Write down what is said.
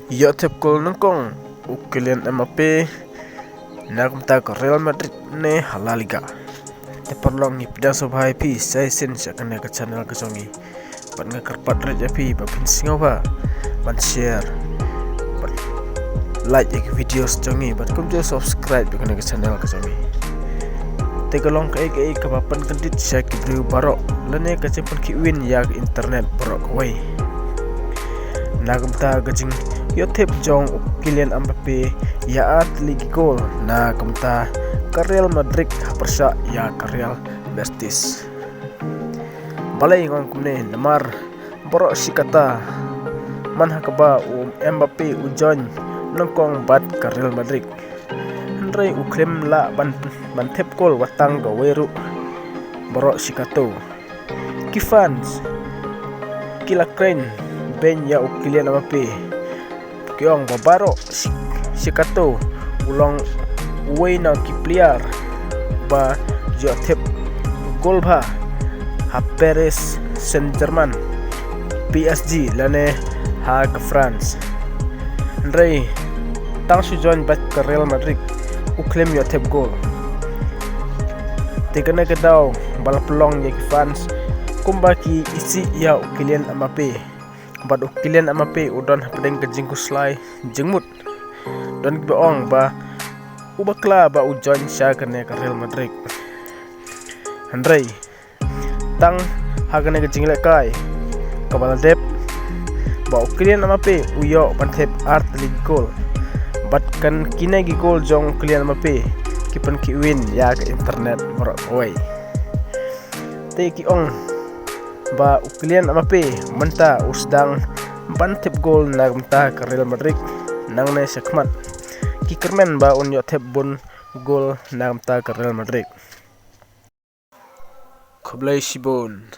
Yo tep gol nangkong Kylian Mbappe nagmta ko Real Madrid ne hala liga. Te perlong ni pida so bhai pi sai sin sakane ka channel ka songi. Ban nga karpat rej api ba pin singawa ban share ban like ek videos songi ban kum jo subscribe ka ka channel ka songi. Te kalong ka ka ba pan kandit sya ki bru barok lane ka cepon ki win ya internet barok wai. Nagmta gajing yo tep jong Kylian Mbappe ya ligi gol na kamta ka Real Madrid persa ya ka Real Betis. Balai ngong kumne namar borok sikata man hakaba Mbappe ujon nongkong bat ka Real Madrid. Henry uklem la ban tep gol watang ga weru borok sikato. Kifans kilakren ben ya Kylian Mbappe Kyong babaro sikato ulong uwe na kipliar ba jotep gol ba ha Paris Saint-Germain PSG lane ha ke France Andre tang su join bat ke Real Madrid uklem jotep gol tegana ke daw bal pelong ya ki France kumbaki isi ya Kylian Mbappe bad Kylian Mbappe udon pedeng ke jingkus lai jengmut don beong ba ubakla ba ujon sya kene ke Real Madrid. Andre tang hagane ke jingle kai kabala dep ba Kylian Mbappe uyo pantep art league goal bat kan kine gi goal jong Kylian Mbappe kipen ki win ya ke internet borok oi te ki ong ba Kylian Mbappe menta usdang bantep gol nagmta ke Real Madrid nang ne sekmat kikermen ba unyo tep bun gol nagmta ke Real Madrid. Koblai Shibon